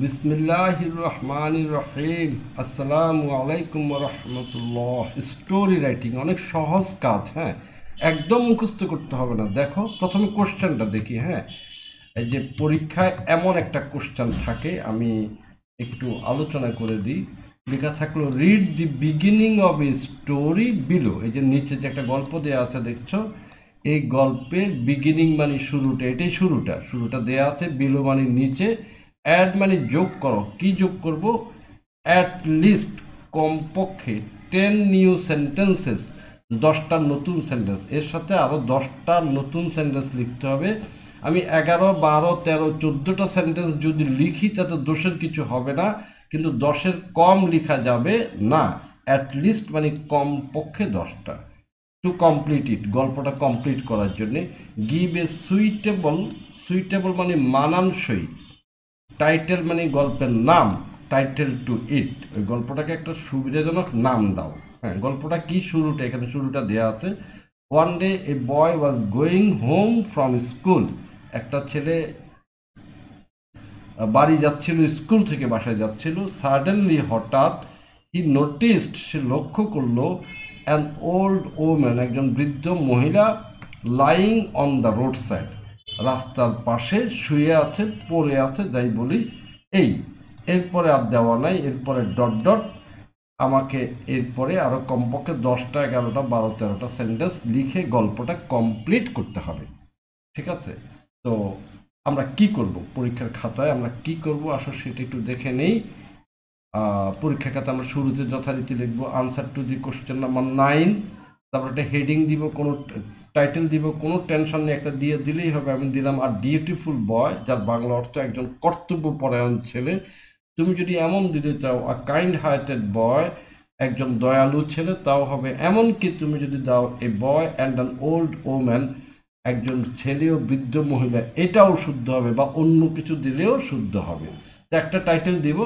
বিসমিল্লাহির রহমানির রহিম। আসসালামু আলাইকুম রহমতুল্লাহ। স্টোরি রাইটিং অনেক সহজ কাজ। হ্যাঁ, একদম মুখস্থ করতে হবে না। দেখো, প্রথমে কোশ্চেনটা দেখি। হ্যাঁ, এই যে পরীক্ষায় এমন একটা কোশ্চেন থাকে, আমি একটু আলোচনা করে দিই। লেখা থাকলো, read the beginning of a story below. এই যে নিচে যে একটা গল্প দেওয়া আছে দেখছো, এই গল্পের বিগিনিং মানে শুরুটা, এটাই শুরুটা দেওয়া আছে। বিলো মানে নিচে, অ্যাড মানে যোগ করো। কি যোগ করব? অ্যাট লিস্ট, কমপক্ষে 10 নিউ সেন্টেন্সেস, 10টা নতুন সেন্টেন্স। এর সাথে আরও 10টা নতুন সেন্টেন্স লিখতে হবে। আমি 11, 12, 13, 14টা সেন্টেন্স যদি লিখি তাতে দোষের কিছু হবে না, কিন্তু 10-এর কম লিখা যাবে না। অ্যাট লিস্ট মানে কমপক্ষে 10টা। টু কমপ্লিট ইট, গল্পটা কমপ্লিট করার জন্যে। গিভ এ সুইটেবল মানে মানানসই। টাইটেল মানে গল্পের নাম। টাইটেল টু ইট, ওই গল্পটাকে একটা সুবিধাজনক নাম দাও। হ্যাঁ, গল্পটা কি, শুরুটা, এখানে শুরুটা দেওয়া আছে। One day A boy was going home from school. একটা ছেলে বাড়ি যাচ্ছিল, স্কুল থেকে বাসায় যাচ্ছিল। সাডেনলি, হঠাৎ, হি নোটিসড, সে লক্ষ্য করলো, অ্যান ওল্ড ওম্যান, একজন বৃদ্ধ মহিলা, lying on the road side, রাস্তার পাশে শুয়ে আছে, পড়ে আছে, যাই বলি। এই এরপরে আর দেওয়া নাই, এরপরে ডট ডট। আমাকে এরপরে আরও কমপক্ষে 10টা, 11টা, 12, 13টা সেন্টেন্স লিখে গল্পটা কমপ্লিট করতে হবে। ঠিক আছে? তো আমরা কি করব পরীক্ষার খাতায়, আমরা কি করব আসলে সেটা একটু দেখে নেই। পরীক্ষার খাতা আমরা শুরুতে যথারীতি লিখবো answer to the question number 9। তারপর একটা হেডিং দিব, কোনো টাইটেল দিব, কোনো টেনশন নেই, একটা দিয়ে দিলেই হবে। আমি দিলাম আর ডিউটিফুল বয়, যার বাংলা অর্থ একজন কর্তব্যপরায়ণ ছেলে। তুমি যদি এমন দিতে চাও আ কাইন্ড হার্টেড বয়, একজন দয়ালু ছেলে, তাও হবে। এমনকি তুমি যদি দাও a boy and an old woman, একজন ছেলে ও বৃদ্ধ মহিলা, এটাও শুদ্ধ হবে, বা অন্য কিছু দিলেও শুদ্ধ হবে। তো একটা টাইটেল দিব,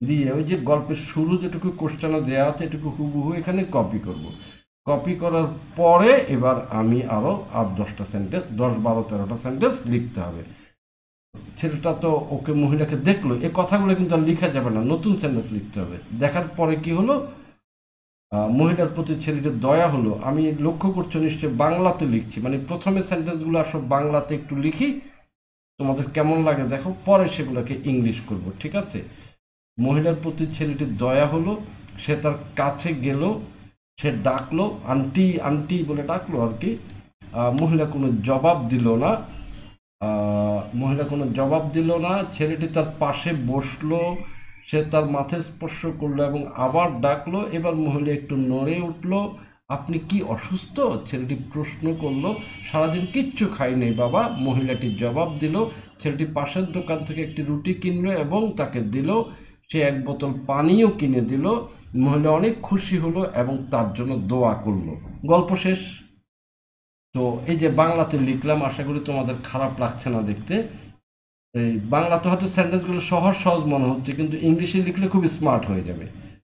দিয়ে ওই যে গল্পের শুরু যেটুকু কোশ্চেনে দেওয়া আছে এটুকু হুবহু এখানে কপি করব। কপি করার পরে এবার আমি আরও 8-10টা সেন্টেন্স, 10, 12, 13টা সেন্টেন্স লিখতে হবে। ছেলেটা তো ওকে, মহিলাকে দেখলো, এই কথাগুলো কিন্তু আর লিখা যাবে না, নতুন সেন্টেন্স লিখতে হবে। দেখার পরে কি হলো, মহিলার প্রতি ছেলেটির দয়া হলো। আমি লক্ষ্য করছো নিশ্চয়ই বাংলাতে লিখছি, মানে প্রথমে সেন্টেন্সগুলো আসলে বাংলাতে একটু লিখি, তোমাদের কেমন লাগে দেখো, পরে সেগুলোকে ইংলিশ করব। ঠিক আছে? মহিলার প্রতি ছেলেটির দয়া হলো, সে তার কাছে গেল, সে ডাকলো, আন্টি আন্টি বলে ডাকলো আর কি। মহিলা কোনো জবাব দিল না। ছেলেটি তার পাশে বসলো, সে তার মাথায় স্পর্শ করলো এবং আবার ডাকলো। এবার মহিলা একটু নড়ে উঠলো। আপনি কি অসুস্থ? ছেলেটি প্রশ্ন করলো। সারাদিন কিচ্ছু খাই নেই বাবা, মহিলাটি জবাব দিল। ছেলেটি পাশের দোকান থেকে একটি রুটি কিনলো এবং তাকে দিল। সে এক বোতল পানিও কিনে দিল। মহিলা অনেক খুশি হলো এবং তার জন্য দোয়া করলো। গল্প শেষ। তো এই যে বাংলাতে লিখলাম, আশা করি তোমাদের খারাপ লাগছে না দেখতে। এই বাংলাতে হয়তো সেন্টেন্সগুলো সহজ সহজ মনে হচ্ছে, কিন্তু ইংলিশে লিখলে খুব স্মার্ট হয়ে যাবে,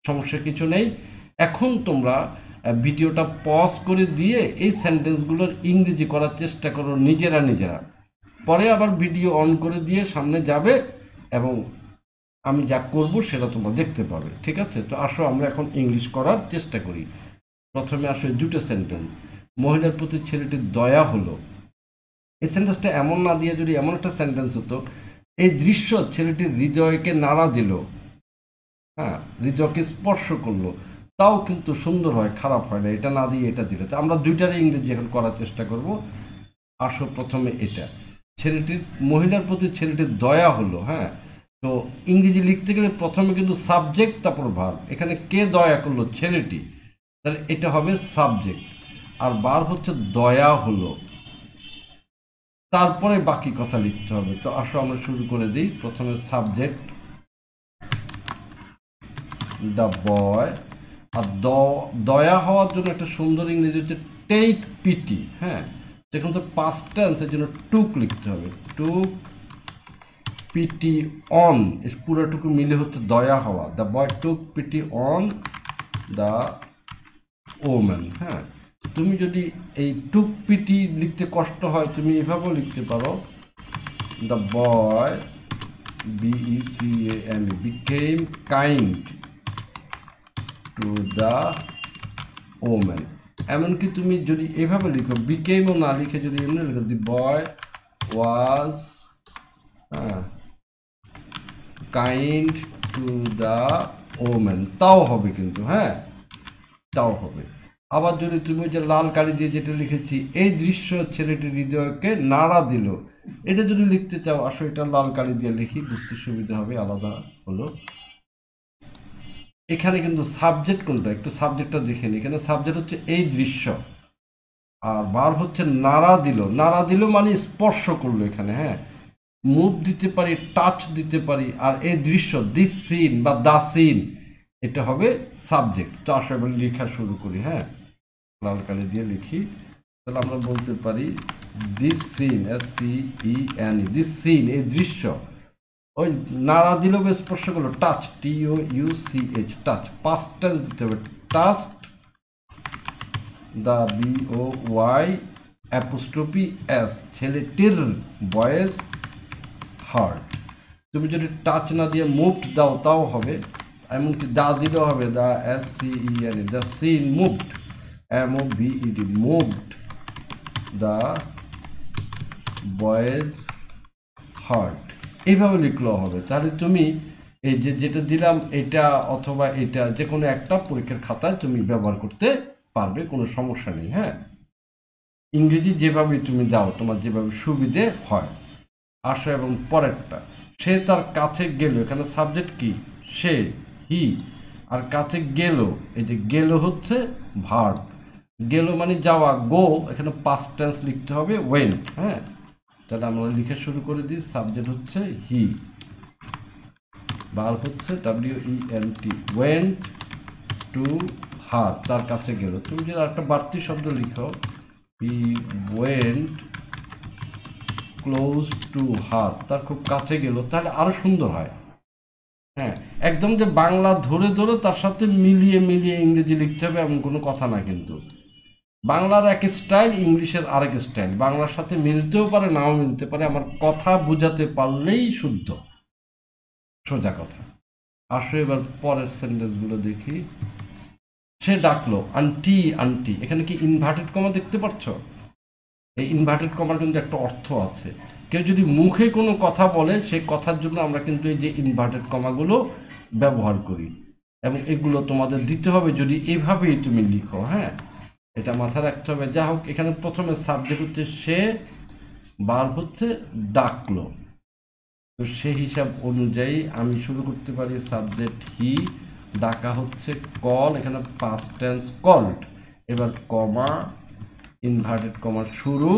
সমস্যা কিছু নেই। এখন তোমরা ভিডিওটা পজ করে দিয়ে এই সেন্টেন্সগুলোর ইংরেজি করার চেষ্টা করো নিজেরা। পরে আবার ভিডিও অন করে দিয়ে সামনে যাবে এবং আমি যা করব সেটা তোমরা দেখতে পাবে। ঠিক আছে? তো আসো আমরা এখন ইংলিশ করার চেষ্টা করি। প্রথমে আসো 2টা সেন্টেন্স। মহিলার প্রতি ছেলেটির দয়া হলো, এই সেন্টেন্সটা এমন না দিয়ে যদি এমন একটা সেন্টেন্স হতো, এই দৃশ্য ছেলেটির হৃদয়কে নাড়া দিল। হ্যাঁ, হৃদয়কে স্পর্শ করলো, তাও কিন্তু সুন্দর হয়, খারাপ হয় না। এটা না দিয়ে এটা দিলে, তো আমরা দুইটারই ইংরেজি এখন করার চেষ্টা করব। আসো প্রথমে এটা, মহিলার প্রতি ছেলেটির দয়া হলো। হ্যাঁ, তো ইংরেজি লিখতে গেলে প্রথমে কিন্তু সাবজেক্ট, তারপর ভার্ব। এখানে কে দয়া করলো? ছেলেটি, তাহলে এটা হবে সাবজেক্ট, আর ভার্ব হচ্ছে দয়া হলো, তারপরে বাকি কথা লিখতে হবে। তো আসো আমরা শুরু করে দিই। প্রথমে সাবজেক্ট দ্য বয়, আর দয়া হওয়ার জন্য একটা সুন্দর ইংরেজি হচ্ছে টেক পিটি। হ্যাঁ, এখন তো পাস্ট টেন্স, এর জন্য টুক লিখতে হবে। টুক পিটি অন, পুরোটুকু মিলে হচ্ছে দয়া হওয়া। The boy took PT on the woman. হ্যাঁ, তুমি যদি এই টুক পিটি লিখতে কষ্ট হয়, তুমি এভাবেও লিখতে পারো, the boy BECAME, became kind to the woman। এমনকি তুমি যদি এভাবে লিখো, বিকেমও না লিখে যদি এমনি লিখো, the boy was kind to the woman, তাও হবে কিন্তু, হ্যাঁ তাও হবে। আবার যদি তুমি যে লাল কালি দিয়ে যেটা লিখেছি, এই দৃশ্য ছেলেটির হৃদয়কে নাড়া দিল, এটা যদি লিখতে চাও আসো এটা লাল কালি দিয়ে লিখি, বুঝতে সুবিধা হবে, আলাদা হলো। এখানে কিন্তু সাবজেক্ট কোনটা, একটু সাবজেক্টটা দেখে নিই। এখানে সাবজেক্ট হচ্ছে এই দৃশ্য, আর ভার্ব হচ্ছে নাড়া দিল। নাড়া দিল মানে স্পর্শ করলো এখানে, হ্যাঁ মুভ দিতে পারি, টাচ দিতে পারি। আর এই দৃশ্য, দিস সিন বা দ্য সিন, এটা হবে সাবজেক্ট। তো আসলে লেখা শুরু করি, হ্যাঁ লাল কালি দিয়ে লিখি। তাহলে আমরা বলতে পারি this scene, SCEN, this scene, এই দৃশ্য। ওই নাড়া দিল বা স্পর্শ করলো, touch, TOUCH, touch. Past tense দিতে হবে, touched the BOY apostrophe S, ছেলেটির বয়েজ হার্ট। তুমি যদি টাচ না দিয়ে মুভড দাও তাও হবে, এমনকি দা দিলেও হবে, the SCEN, the scene moved, MOVED, moved the boy's heart, এইভাবে লিখলেও হবে। তাহলে তুমি এই যে যেটা দিলাম এটা অথবা এটা যে কোনো একটা পরীক্ষার খাতায় তুমি ব্যবহার করতে পারবে, কোনো সমস্যা নেই। হ্যাঁ ইংরেজি যেভাবে তুমি দাও তোমার যেভাবে সুবিধে হয়। আসো এবং পরেরটা, সে তার কাছে গেল, এখানে সাবজেক্ট কি সে, হি, আর কাছে গেল, এই যে গেল হচ্ছে ভার্ব, গেল মানে যাওয়া, গো, এখানে পাস্ট টেন্স লিখতে হবে, ওয়েন্ট। হ্যাঁ তাহলে আমরা লিখে শুরু করে দিই, সাবজেক্ট হচ্ছে হি, ভার্ব হচ্ছে WENT, ওয়েন্ট টু হার, তার কাছে গেল। তুমি যদি একটা বাড়তি শব্দ লিখো, he went close to her, তার খুব কাছে গেল, তাহলে আরো সুন্দর হয়। হ্যাঁ একদম যে বাংলা ধরে ধরে তার সাথে মিলিয়ে মিলিয়ে ইংরেজি লিখতে হবে এমন কোনো কথা না কিন্তু। বাংলার এক স্টাইল, ইংলিশের আরেক স্টাইল, বাংলার সাথে মিলতেও পারে নাও মিলতে পারে, আমার কথা বুঝাতে পারলেই শুদ্ধ, সোজা কথা। আসো এবার পরের সেন্টেন্সগুলো দেখি। সে ডাকলো, আন্টি আন্টি, এখানে কি ইনভার্টেড কমা দেখতে পাচ্ছ? এই ইনভার্টেড কমার কিন্তু একটা অর্থ আছে। কেউ যদি মুখে কোনো কথা বলে সেই কথার জন্য আমরা কিন্তু এই যে ইনভার্টেড কমাগুলো ব্যবহার করি, এবং এগুলো তোমাদের দিতে হবে যদি এভাবেই তুমি লিখো। হ্যাঁ এটা মাথায় রাখতে হবে। যা হোক এখানে প্রথমে সাবজেক্ট হচ্ছে সে, ভার্ব হচ্ছে ডাকলো, তো সেই হিসাব অনুযায়ী আমি শুরু করতে পারি সাবজেক্ট হি, ডাকা হচ্ছে কল, এখানে পাস্ট টেন্স কল্ড, এবার কমা, ইনভার্টেড কমা শুরু,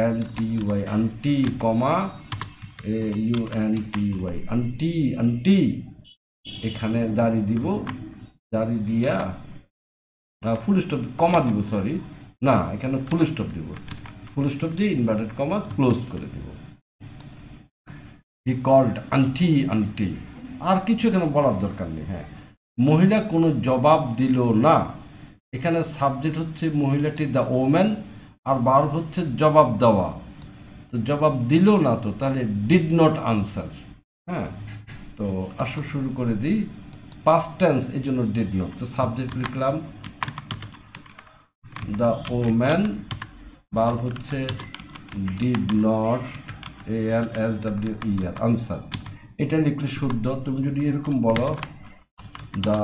AUNTY, আন্টি, কমা, AUNTY, আন্টি আন্টি, এখানে দাড়ি দিব, দাড়ি দিয়া ফুল স্টপ, কমা দিব, সরি না এখানে ফুল স্টপ দিব, ফুল স্টপ দিয়ে ইনভার্টেড কমা ক্লোজ করে দিব। হি কল্ড আন্টি আন্টি, আর কিছু এখানে বলার দরকার নেই। হ্যাঁ মহিলা কোনো জবাব দিল না, এখানে সাবজেক্ট হচ্ছে মহিলাটি দ্য ওম্যান, আর ভার্ব হচ্ছে জবাব দেওয়া, তো জবাব দিল না, তো তাহলে ডিড নট আনসার। হ্যাঁ তো আসো শুরু করে দিই, পাস্ট টেন্স এই জন্য ডিড নট, তো সাবজেক্ট লিখলাম দ্য ওম্যান, ভার্ব হচ্ছে ডিড নট, ANSWER, আনসার, এটা লিখলে শুদ্ধ। তুমি যদি এরকম বলো, the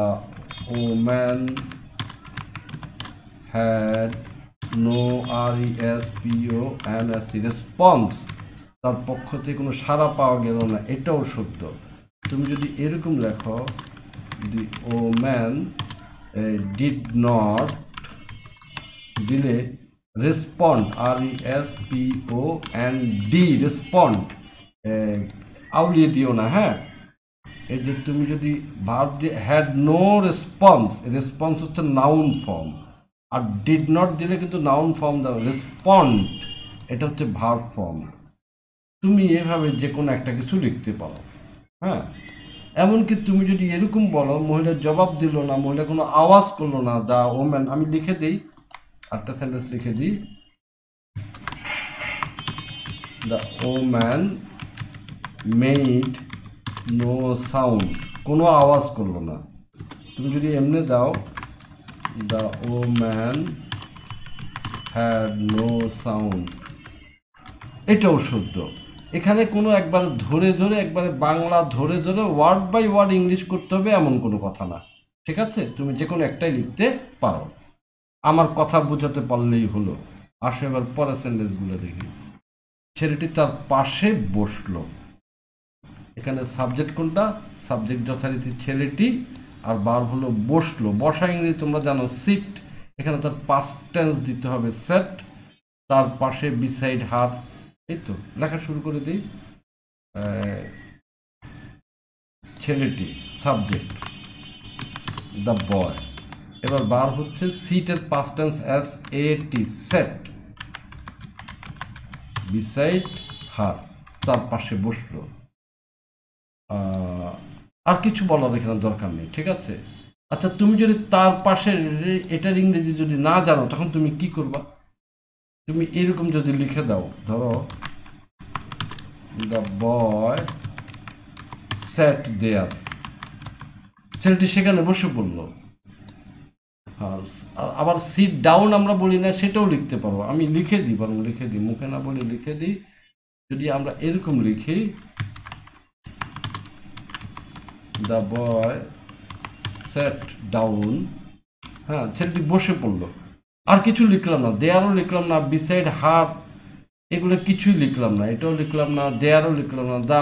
woman had no RESPONSE, response, তার পক্ষ থেকে কোনো সাড়া পাওয়া গেল না, এটাও শুদ্ধ। তুমি যদি এরকম লেখো, দি ওম্যান ডিড নট, দিলে রেসপন্ড, RESPOND, রেসপন্ড, আউলিয়ে দিও না। হ্যাঁ এই যে তুমি যদি ভার্ব দিয়ে হ্যাড নো রেসপন্স, রেসপন্স হচ্ছে নাউন ফর্ম, আর ডিড নট দিলে কিন্তু নাউন ফর্ম দাও, রেসপন্ড এটা হচ্ছে ভার্ব ফর্ম। তুমি এভাবে যে কোনো একটা কিছু লিখতে পারো। হ্যাঁ এমনকি তুমি যদি এরকম বলো, মহিলা জবাব দিল না, মহিলা কোনো আওয়াজ করলো না, দ্য ওম্যান, আমি লিখে দিই একটা সেন্টেন্স লিখে দিই, the woman made no sound, কোনো আওয়াজ করলো না। তুমি যদি এমনি দাও the woman had no sound, এটাও শুদ্ধ। এখানে কোনো একবার ধরে ধরে একবারে বাংলা ধরে ধরে ওয়ার্ড বাই ওয়ার্ড ইংলিশ করতে হবে এমন কোনো কথা না, ঠিক আছে? তুমি যে কোনো একটাই লিখতে পারো, আমার কথা বোঝাতে পারলেই হলো। আসো এবার পরের সেন্টেন্সগুলো দেখি। ছেলেটি তার পাশে বসলো, এখানে সাবজেক্ট কোনটা? সাবজেক্ট যথারীতি ছেলেটি, আর ভার্ব হলো বসলো। বসা ইংরেজি তোমরা জানো সিট, এখানে তার পাস্ট টেন্স দিতে হবে সেট। তার পাশে বিসাইড হার, এই তো লেখা শুরু করে দিই। ছেলেটি সাবজেক্ট, দ্য বয়। এবার ভার্ব হচ্ছে সিটের past tense S A T, set, beside her, তার পাশে বসলো। আর কিছু বলার এখানে দরকার নেই, ঠিক আছে? আচ্ছা, তুমি যদি তার পাশে এটার ইংরেজি যদি না জানো তখন তুমি কি করবা? তুমি এরকম যদি লিখে দাও, ধরো দ্য বয় স্যাট দেয়ার, ছেলেটি সেখানে বসে পড়লো। আবার সিট ডাউন আমরা বলি না, সেটাও লিখতে পারবো। আমি লিখে দিই, বরং লিখে দিই, মুখে না বলে লিখে দিই। যদি আমরা এরকম লিখি দ্য বয় সেট ডাউন, হ্যাঁ, ছেলেটি বসে পড়লো। আর কিছু লিখলাম না, দেয়ারও লিখলাম না, বিসাইড হার এগুলো কিছুই লিখলাম না, এটাও লিখলাম না, দেয়ারও লিখলাম না। দ্য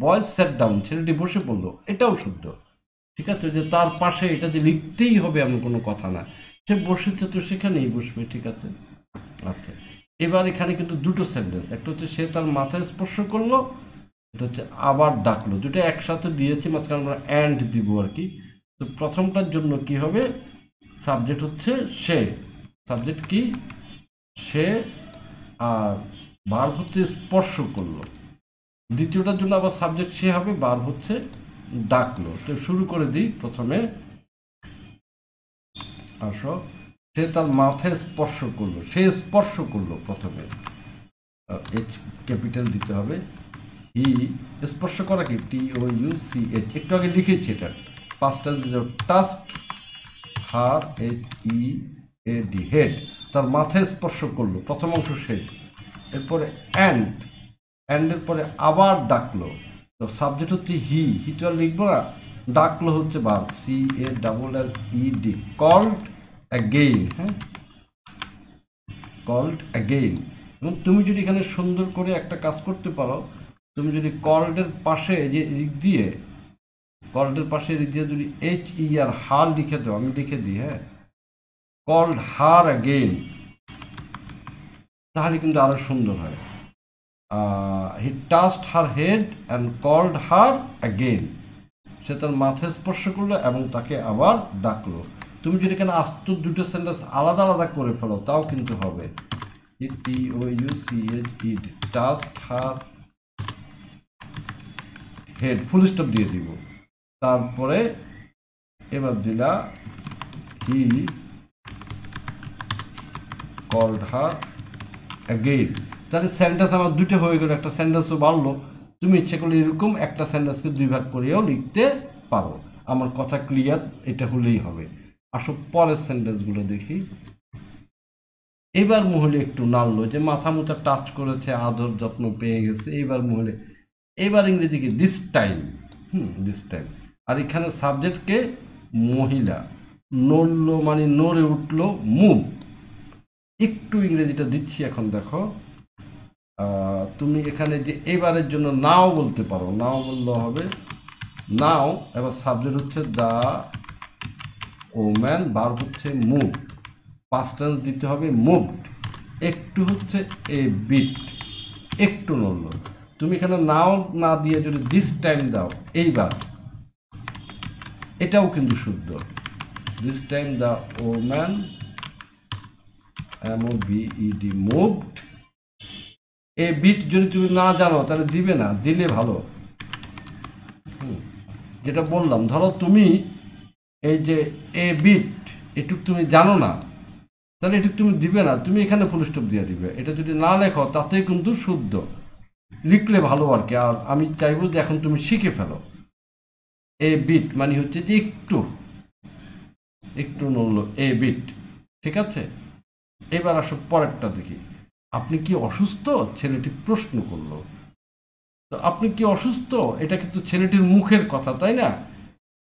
বয় সেট ডাউন, ছেলেটি বসে পড়লো, এটাও শুদ্ধ, ঠিক আছে? যে তার পাশে এটা যে লিখতেই হবে এমন কোনো কথা না, সে বসেছে তো সেখানেই বসবে, ঠিক আছে? আচ্ছা, এবার এখানে কিন্তু দুটো সেন্টেন্স, একটা হচ্ছে সে তার মাথায় স্পর্শ করলো, এটা হচ্ছে আবার ডাকলো, দুটো একসাথে দিয়েছি, মাঝখানে আমরা অ্যান্ড দিব আর কি। তো প্রথমটার জন্য কি হবে? সাবজেক্ট হচ্ছে সে, সাবজেক্ট কি? সে, আর ভার্ব হচ্ছে স্পর্শ করলো। দ্বিতীয়টার জন্য আবার সাবজেক্ট সে হবে, ভার্ব হচ্ছে ডাকলো। তো শুরু করে দিই প্রথমে। আসো, সে তার মাথায় স্পর্শ করলো, সে স্পর্শ করলো, প্রথমে এইচ ক্যাপিটাল দিতে হবে। হি, স্পর্শ করা কি? T O U C H, একটু আগে লিখেছি, এটা পাস্ট টেন্স দিতে হবে, touched her, H E A D, head, তার মাথায় স্পর্শ করলো, প্রথম অংশ শেষ। এরপরে অ্যান্ড, অ্যান্ডের পরে আবার ডাকলো, তো সাবজেক্ট হচ্ছে হি, হি তো আর লিখবো না, ডাকলো হচ্ছে verb, C A double L E D, called again, হ্যাঁ, কল্ড অ্যাগেইন। এবং তুমি যদি এখানে সুন্দর করে একটা কাজ করতে পারো, তুমি যদি কল্ডের পাশে যে রিক দিয়ে, কল্ডের পাশে রিক দিয়ে যদি এইচ ই আর হার লিখে দাও, আমি লিখে দিই, হ্যাঁ, কল্ড হার অ্যাগেইন, তাহলে কিন্তু আরো সুন্দর হয়। He touched her head and called her again, সে তার মাথায় স্পর্শ করলো এবং তাকে আবার ডাকলো। তুমি যদি এখানে আস্ত দুটো সেন্টেন্স আলাদা আলাদা করে ফেলো তাও কিন্তু হবে। T O U C H E, touched her head, full stop দিয়ে দিব, তারপরে এবার দিলা হি কল্ড হার অ্যাগেইন, তাহলে সেন্টেন্স আমার দুটো হয়ে গেল, একটা সেন্টেন্সও বাড়লো। তুমি ইচ্ছে করলে এরকম একটা সেন্টেন্সকে দুই ভাগ করেও লিখতে পারো। আমার কথা ক্লিয়ার? এটা হলেই হবে। আসো পরের সেন্টেন্সগুলো দেখি। এবার মহিলা একটু নাড়লো, যে মাথা মুথা টাচ করেছে, আদর যত্ন পেয়ে গেছে, এবার মহিলা, এবার ইংরেজিকে দিস টাইম, দিস টাইম। আর এখানে সাবজেক্টকে মহিলা, নড়লো মানে নড়ে উঠলো, মুভ। একটু ইংরেজিটা দিচ্ছি এখন, দেখো। তুমি এখানে যে এবারের জন্য নাও বলতে পারো, নাও বললে হবে নাও। এবার সাবজেক্ট হচ্ছে দ্য ওম্যান, ভার্ব হচ্ছে মুভ, পাস্ট টেন্স দিতে হবে মুভড। একটু হচ্ছে এ বিট, একটু নড়ল। তুমি এখানে নাও না দিয়ে যদি দিস টাইম দাও, এইবার, এটাও কিন্তু শুদ্ধ। This time the woman MOVED moved. A bit যদি তুমি না জানো তাহলে দিবে না, দিলে ভালো। যেটা বললাম, ধরো তুমি এই যে এ বিট, এটুক তুমি জানো না, তাহলে এটুক তুমি দিবে না, তুমি এখানে ফুল স্টপ দিয়ে দিবে। এটা যদি না লেখো তাতেই কিন্তু শুদ্ধ। লিখলে ভালো আর কি। আর আমি চাইবো যে এখন তুমি শিখে ফেলো। এ বিট মানে হচ্ছে যে একটু একটু নড়লো, এ বিট। ঠিক আছে, এবার আসো পরেরটা দেখি। আপনি কি অসুস্থ? ছেলেটি প্রশ্ন করলো। তো আপনি কি অসুস্থ, এটা কিন্তু ছেলেটির মুখের কথা, তাই না?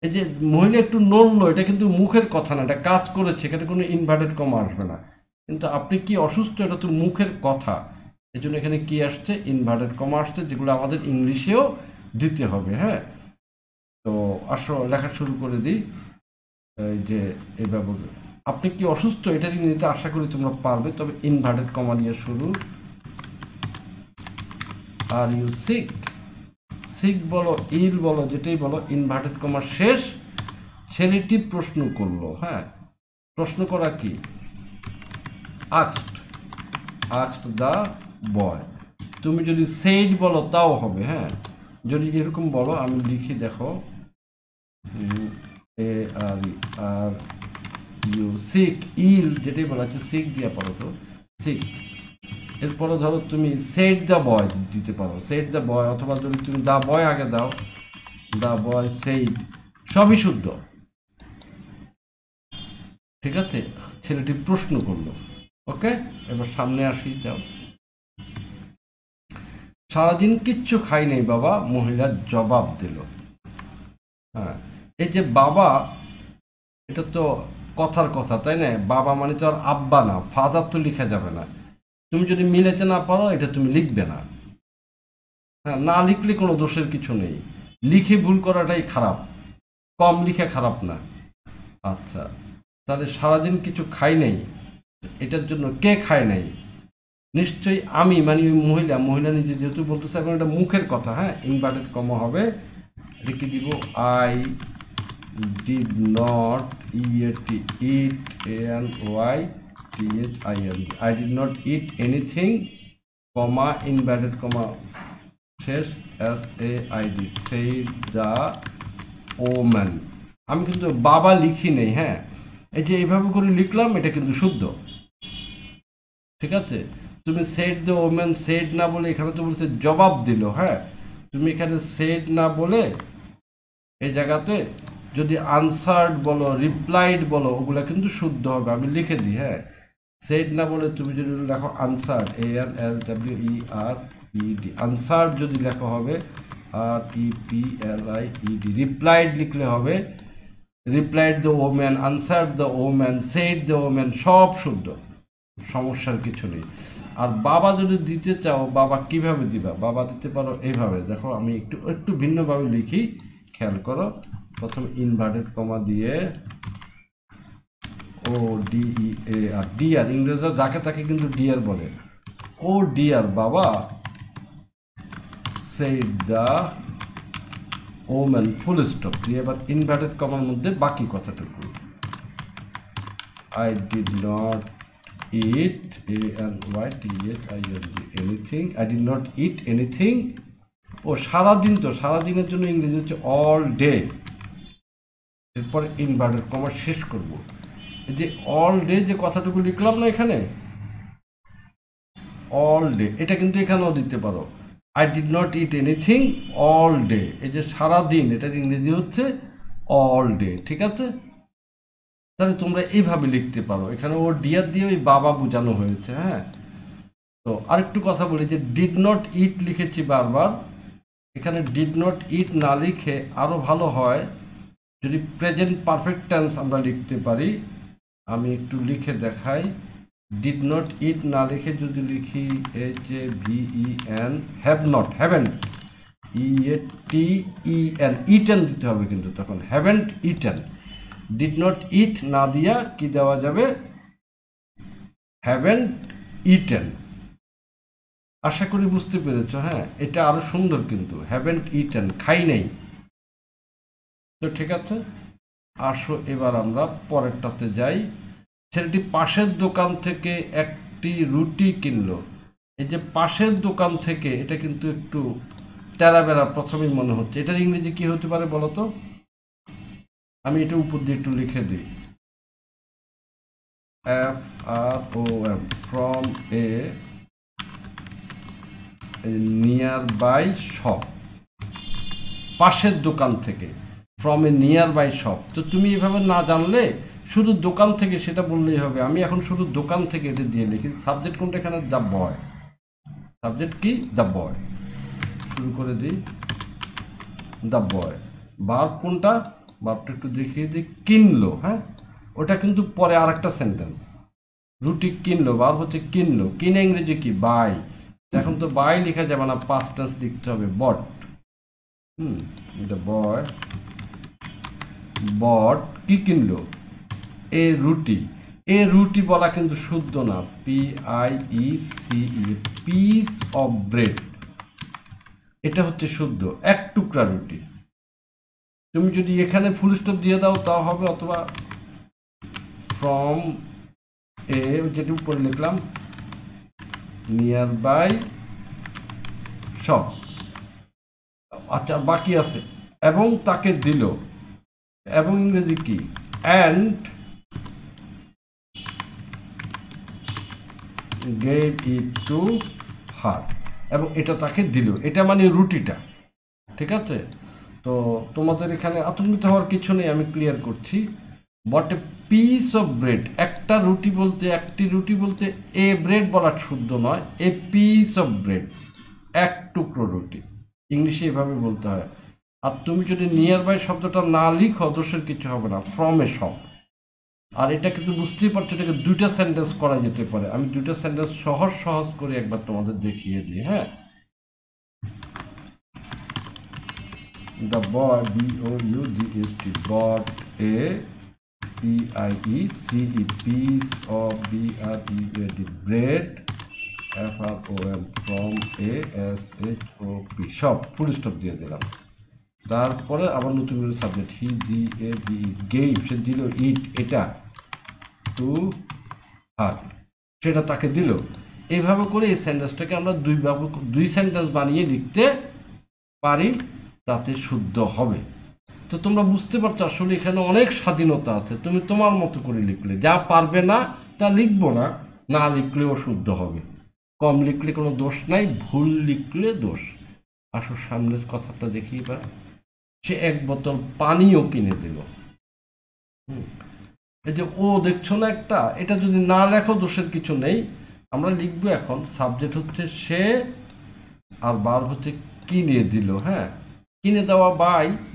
এই যে মহিলা একটু নড়লো, এটা কিন্তু মুখের কথা না, এটা কাজ করেছে, এখানে কোনো ইনভার্টেড কমা আসবে না। কিন্তু আপনি কি অসুস্থ, এটা তো মুখের কথা, এই জন্য এখানে কি আসছে, ইনভার্টেড কমা আসছে, যেগুলো আমাদের ইংলিশেও দিতে হবে। হ্যাঁ, তো আসো লেখা শুরু করে দিই। এই যে এইভাবে আপনি কি অসুস্থ, এটার ইংরেজিতে আশা করি তোমরা পারবে, তবে ইনভার্টেড কমা দিয়ে শুরু। আর ইউ সিক, সিক বলো, ইল বলো, যেটাই বলো, ইনভার্টেড কমা শেষ। ছেলেটি প্রশ্ন করলো। হ্যাঁ, প্রশ্ন করা কি, আস্কড, আস্কড দ্য বয়। তুমি যদি সেইড বলো তাও হবে। হ্যাঁ, যদি এরকম বলো, আমি লিখি দেখো, এ আর আর ইউ সিক, ইল যেটাই বলা হচ্ছে, সিক দিয়া পড়ো তো, সিক। এরপরে ধরো তুমি সেট দ্য বয় দিতে পারো, সেট দ্য বয়, অথবা যদি তুমি দ্য বয় আগে দাও, দ্য বয় সেইড, সবই শুদ্ধ। ঠিক আছে, ছেলেটি প্রশ্ন করলো। ওকে, এবার সামনে আসি, যাও। সারাদিন কিচ্ছু খাই নাই বাবা, মহিলা জবাব দিল। হ্যাঁ, এই যে বাবা, এটা তো কথার কথা, তাই না? বাবা মানে তো আর আব্বা না, ফাদার তো লেখা যাবে না। তুমি যদি মিলাতে না পারো, এটা তুমি লিখবে না। হ্যাঁ, না লিখলে কোনো দোষের কিছু নেই, লিখে ভুল করাটাই খারাপ, কম লিখে খারাপ না। আচ্ছা, তাহলে সারাদিন কিছু খাই নাই, এটার জন্য কে খায় নাই? নিশ্চয়ই আমি, মানে ওই মহিলা, মহিলা নিজে যেহেতু বলতেছে, এখন এটা মুখের কথা। হ্যাঁ, ইনভার্টেড কমা হবে, লিখে দিব, I did not, E A T, eat, N Y T H I N, I did not eat anything, comma inverted comma শেষ, S A I D, said the woman. আমি কিন্তু বাবা লিখি নেই। হ্যাঁ, এই যে এইভাবে করে লিখলাম, এটা কিন্তু শুদ্ধ। ঠিক আছে, তুমি সেড দ্য ওম্যান, সেড না বলে, এখানে তো বলছে জবাব দিল। হ্যাঁ, তুমি এখানে সেড না বলে এই জায়গাতে যদি আনসার্ড বলো, রিপ্লাইড বলো, ওগুলা কিন্তু শুদ্ধ হবে। আমি লিখে দিই। হ্যাঁ, সেড না বলে তুমি যদি লেখো answered, A N S W E R E D, answered যদি লেখা হবে R E P L I E D, replied লিখলে হবে replied the woman, answered the woman, said the woman, সব শুদ্ধ, সমস্যার কিছু নেই। আর বাবা যদি দিতে চাও, বাবা কিভাবে দিবা? বাবা দিতে পারো এইভাবে, দেখো আমি একটু একটু ভিন্নভাবে লিখি, খেয়াল করো। প্রথমে ইনভার্টেড কমা দিয়ে, ও ডি ই এ আর, ডিয়ার, ইংরেজরা যাকে তাকে কিন্তু ডিয়ার বলে। ও ডিয়ার বাবা, said the woman, full stop দিয়ে এবার ইনভার্টেড কমার মধ্যে বাকি কথাটুকু, I did not eat, a n y t h i n g, anything, I did not eat anything। ও সারাদিন, তো সারাদিনের জন্য ইংরেজি হচ্ছে অল ডে। এরপরে ইনভার্টেড কমা শেষ করব। এই যে অল ডে যে কথাটুকু লিখলাম না এখানে, অল ডে, এটা কিন্তু এখানেও দিতে পারো, I did not eat anything all day. এই যে সারাদিন, এটার ইংরেজি হচ্ছে অল ডে। ঠিক আছে, তাহলে তোমরা এইভাবে লিখতে পারো। এখানে ও ডিয়ার দিয়ে ওই বাবা বোঝানো হয়েছে। হ্যাঁ, তো আরেকটু কথা বলি, যে ডিড নট ইট লিখেছি বারবার, এখানে ডিড নট ইট না লিখে আরও ভালো হয় যদি প্রেজেন্ট পারফেক্ট টেন্স আমরা লিখতে পারি। আমি একটু লিখে দেখাই, ডিড নট ইট না লিখে যদি লিখি H A V E N, have not, haven't, E A T E N, eaten দিতে হবে কিন্তু তখন, হ্যাভেন্ট ইটেন। ডিড নট ইট না দিয়া কি দেওয়া যাবে, হ্যাভেন্ট ইটেন। আশা করি বুঝতে পেরেছ। হ্যাঁ, এটা আরো সুন্দর কিন্তু, হ্যাভেন্ট ইটেন, খাই নাই। তো ঠিক আছে, আসো এবার আমরা পরেরটাতে যাই। ছেলেটি পাশের দোকান থেকে একটি রুটি কিনলো। এই যে পাশের দোকান থেকে, এটা কিন্তু একটু তেরাবেরা প্রথমেই মনে হচ্ছে। এটার ইংরেজি কি হতে পারে বলো তো? আমি এটা উপর দিয়ে একটু লিখে দিই, F R O M, from a nearby shop, পাশের দোকান থেকে, from a nearby shop. তো তুমি এভাবে না জানলে শুধু দোকান থেকে সেটা বললেই হবে। আমি এখন শুধু দোকান থেকে এটা দিয়ে লিখি। সাবজেক্ট কোনটা এখানে? The boy. সাবজেক্ট কি? The boy. শুরু করে দিই, দ্য বয়। ভার্ব কোনটা? ভার্বটা একটু দেখিয়ে দিই, কিনলো। হ্যাঁ, ওটা কিন্তু পরে আর একটা সেন্টেন্স। রুটি কিনলো, ভার্ব হচ্ছে কিনলো। কিনে ইংরেজি কি? বাই। এখন তো বাই লেখা যাবে না, পাস্ট টেন্স লিখতে হবে, বট। দ্য বয় বট, কি কিনলো? এ রুটি। এ রুটি বলা কিন্তু শুদ্ধ না, PIECE, পিস অফ ব্রেড, এটা হচ্ছে শুদ্ধ, এক টুকরা রুটি। তুমি যদি এখানে ফুল স্টপ দিয়ে দাও তাও হবে, অথবা ফ্রম এ, যেটা উপরে লিখলাম, নিয়ার বাই শপ। আচ্ছা, বাকি আছে এবং তাকে দিল, এবং ইংরেজি কি? অ্যান্ড গেভ ইট টু হার, এবং এটা তাকে দিল, এটা মানে রুটিটা। ঠিক আছে, তো তোমাদের এখানে আতঙ্কিত হওয়ার কিছু নেই, আমি ক্লিয়ার করছি। বট এ পিস অফ ব্রেড, একটা রুটি বলতে, একটি রুটি বলতে এ ব্রেড বলা শুদ্ধ নয়, এ পিস অফ ব্রেড, এক টুকরো রুটি, ইংলিশে এভাবে বলতে হয়। আর তুমি যদি নিয়ার বাই শব্দটা না লিখো, দোষের কিছু হবে না, ফ্রম এ শপ। আর এটা কিন্তু বুঝতেই পারছো, এটাকে দুইটা সেন্টেন্স করা যেতে পারে। আমি দুইটা সেন্টেন্স সহজ সহজ করে একবার তোমাদের দেখিয়ে দিই। হ্যাঁ, the boy, BOUGHT, bought a PIECE, piece of BREAD, bread, FROM, from a SHOP, সব ফুল স্টপ দিয়ে দিলাম। তারপরে আবার নতুন করে সাবজেক্ট, হি, GAVE, গেভ, সে দিল, ইট, এটা, টু হার, সেটা তাকে দিল। এইভাবে করে এই সেন্টেন্সটাকে আমরা দুই সেন্টেন্স বানিয়ে লিখতে পারি, তাতে শুদ্ধ হবে। তো তোমরা বুঝতে পারছো আসলে এখানে অনেক স্বাধীনতা আছে, তুমি তোমার মতো করে লিখলে, যা পারবে না তা লিখবো না, না লিখলেও শুদ্ধ হবে। কম লিখলে কোনো দোষ নাই, ভুল লিখলে দোষ। আসো সামনের কথাটা দেখি এবার। সে এক বোতল পানিও কিনে দিল। এই যে ও দেখছো না একটা, এটা যদি না লেখো দোষের কিছু নেই। আমরা লিখবো এখন, সাবজেক্ট হচ্ছে সে, আর ভার্ব হচ্ছে কিনে দিল। হ্যাঁ, কিনে দেওয়া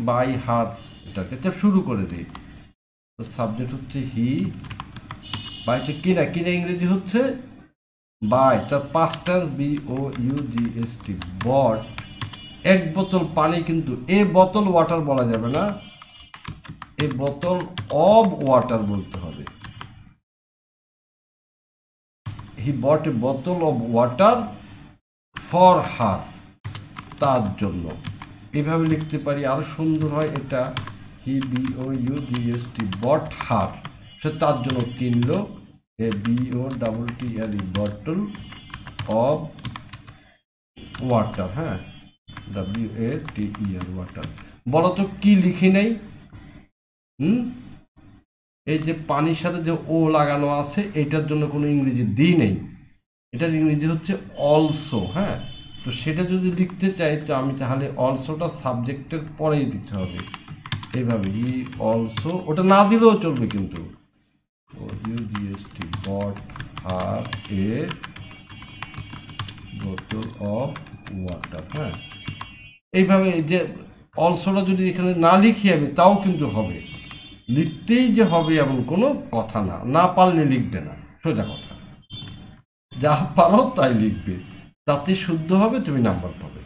বাই হার, এটাকে তো শুরু করে দিই। তো সাবজেক্ট হচ্ছে হি, বাই হচ্ছে কিনা, কিনা ইংরেজি হচ্ছে বাই, তার পাস্ট টেন্স BOUGHT, বট। এক বোতল পানি, কিন্তু এ বোতল ওয়াটার বলা যাবে না, এ বোতল অব ওয়াটার বলতে হবে। হি বট এ বোতল অব ওয়াটার ফর হার, তার জন্য। এইভাবে লিখতে পারি, আরো সুন্দর হয় এটা। হি BOUGHT, বট হার, সে তার জন্য কিনলো, এ BOTTLE, বটল অব ওয়াটার। হ্যাঁ, WATER, ওয়াটার। বলো তো কি লিখি নেই? এই যে পানির সাথে যে ও লাগানো আছে, এটার জন্য কোনো ইংরেজি দিই নেই, এটার ইংরেজি হচ্ছে অলসো। হ্যাঁ, তো সেটা যদি লিখতে চাই, তো আমি তাহলে অলসোটা সাবজেক্টের পরেই দিতে হবে, এইভাবে, ই অলসো, ওটা না দিলেও চলবে কিন্তু। UGHT, বট হার এ বোতল অফ ওয়াটার। হ্যাঁ, এইভাবে যে অলসোটা যদি এখানে না লিখি আমি, তাও কিন্তু হবে, লিখতেই যে হবে এমন কোনো কথা না, না পারলে লিখবে না, সোজা কথা। যা পারো তাই লিখবে, তাতে শুদ্ধ হবে, তুমি নাম্বার পাবে।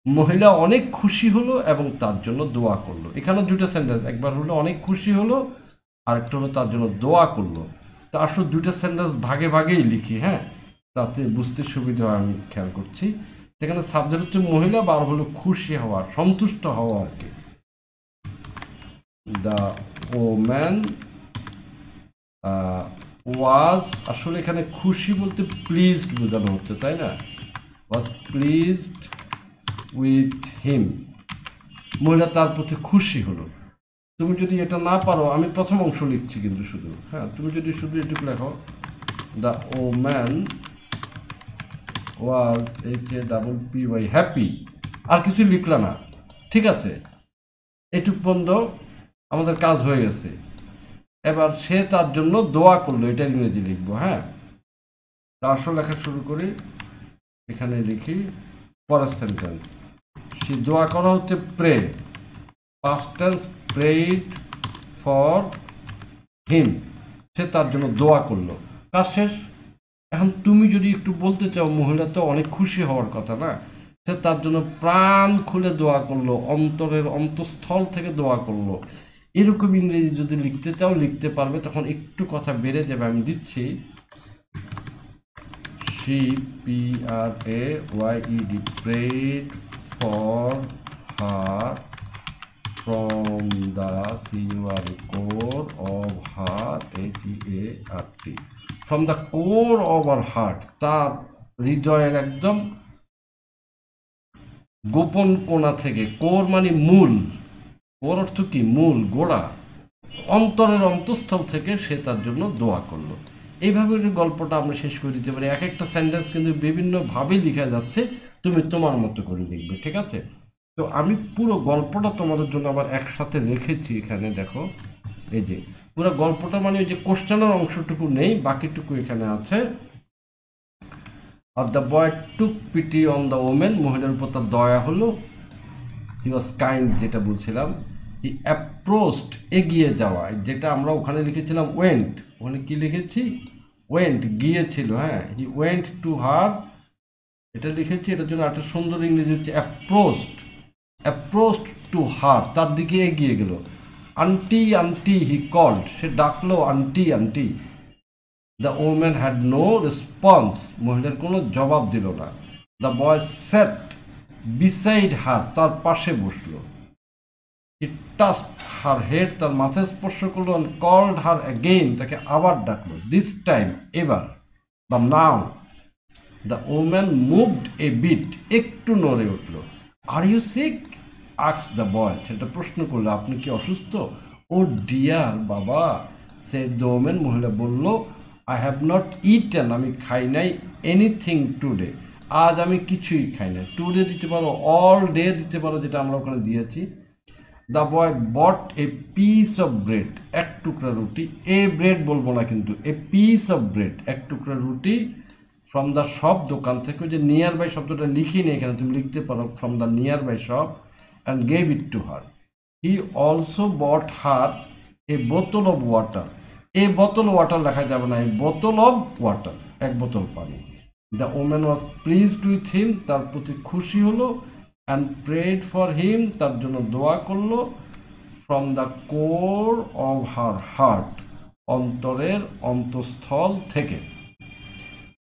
মহিলা অনেক খুশি হলো এবং তার জন্য দোয়া করলো। এখানে দুটো সেন্টেন্স, একবার হলো অনেক খুশি হলো, আর একটা হলো তার জন্য দোয়া করলো। তো আসলে দুটো সেন্টেন্স ভাগে ভাগেই লিখি। হ্যাঁ, তাতে বুঝতে সুবিধা হয়, আমি খেয়াল করছি। সেখানে সাবজেক্ট হচ্ছে মহিলা, বার হলো খুশি হওয়া, সন্তুষ্ট হওয়া আর কি। দ্য ওম্যান ওয়াজ, আসলে এখানে খুশি বলতে প্লিজড বোঝানো হচ্ছে, তাই না? ওয়াজ প্লিজড উইথ হিম, মহিলা তার প্রতি খুশি হলো। তুমি যদি এটা না পারো, আমি প্রথম অংশ লিখছি কিন্তু শুধু। হ্যাঁ, তুমি যদি শুধু এটুকু লেখো, the woman was HAPPY, happy, আর কিছু লিখলা না, ঠিক আছে? এটুক পর্যন্ত আমাদের কাজ হয়ে গেছে। এবার সে তার জন্য দোয়া করলো, এটা ইংরেজি লিখবো। হ্যাঁ, তার আসল লেখা শুরু করি, এখানে লিখি পরের সেন্টেন্স। সে দোয়া করা হচ্ছে pray, past tense prayed for him, সে তার জন্য দোয়া করলো, কাজ শেষ। এখন তুমি যদি একটু বলতে চাও, মহিলা তো অনেক খুশি হওয়ার কথা না, সে তার জন্য প্রাণ খুলে দোয়া করলো, অন্তরের অন্তঃস্থল থেকে দোয়া করলো। এরকম ইংরেজি যদি লিখতে চাও লিখতে পারবে, তখন একটু কথা বেড়ে যাবে। আমি দিচ্ছি PRAYED, prayed for her from the core of her HEART, from the core of her heart, তার হৃদয়ের একদম গোপন কোণা থেকে। কোর মানে মূল, কোর অর্থ কি? মূল, গোড়া, অন্তরের অন্তঃস্থল থেকে সে তার জন্য দোয়া করলো। এইভাবে গল্পটা আমরা শেষ করে দিতে পারি। এক একটা সেন্টেন্স কিন্তু বিভিন্নভাবে লেখা যাচ্ছে, তুমি তোমার মতো করে লিখবে, ঠিক আছে? তো আমি পুরো গল্পটা তোমাদের জন্য আবার একসাথে রেখেছি এখানে, দেখো এই যে পুরো গল্পটা, মানে ওই যে কোশ্চেনের অংশটুকু নেই, বাকিটুকু এখানে আছে। Are the boy took PT on the women, মহিলার উপর তার দয়া হলো। হি ওয়াজ কাইন্ড, যেটা বলছিলাম। হি অ্যাপ্রোচড, এগিয়ে যাওয়া, যেটা আমরা ওখানে লিখেছিলাম ওয়েন্ট, ওখানে কি লিখেছি? ওয়েন্ট, গিয়েছিল। হ্যাঁ, হি ওয়েন্ট টু হার, এটা লিখেছি। এটার জন্য একটা সুন্দর ইংরেজি হচ্ছে অ্যাপ্রোচড, অ্যাপ্রোচড টু হার, তার দিকে এগিয়ে গেল। আন্টি আন্টি হি কল্ড, সে ডাকলো aunty aunty. The woman had no response, মহিলার কোনো জবাব দিল না। The boy set beside her, তার পাশে বসলো। হি টাচড হার হেড, তার মাথায় স্পর্শ করলো। অ্যান্ড কল্ড হার অ্যাগেইন, তাকে আবার ডাকলো, দিস টাইম, এবার বা now. The woman moved a bit, একটু নড়ে উঠল। Are you sick, asked the boy, সেটা প্রশ্ন করলো, আপনি কি অসুস্থ? ও ডিয়ার, বাবা, সেড দ্য ওম্যান, মহিলা বলল, আই হ্যাভ নট ইটেন, আমি খাই নাই, এনিথিং টুডে, আজ আমি কিছুই খাই না। টুডে দিতে পারো, অল ডে দিতে পারো, যেটা আমরা ওখানে দিয়েছি। The boy bought a piece of bread, এক টুকরা রুটি, এ ব্রেড বলবো না কিন্তু, এ পিস অফ ব্রেড, এক টুকরা রুটি, ফ্রম দ্য শপ, দোকান থেকে। যে নিয়ার বাই শব্দটা লিখিনি এখানে, তুমি লিখতে পারো from the nearby shop, and gave it to her. He also bought her a বোতল অফ ওয়াটার, এ বোতল ওয়াটার লেখা যাবে না, এ বোতল অফ ওয়াটার, এক বোতল পানি। The woman was pleased with him, তার প্রতি খুশি হলো। অ্যান্ড প্রেড ফর হিম, তার জন্য দোয়া করলো। From the core of her heart, অন্তরের অন্তঃস্থল থেকে।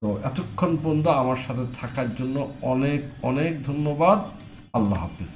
তো এতক্ষণ পর্যন্ত আমার সাথে থাকার জন্য অনেক অনেক ধন্যবাদ। আল্লাহ হাফিজ।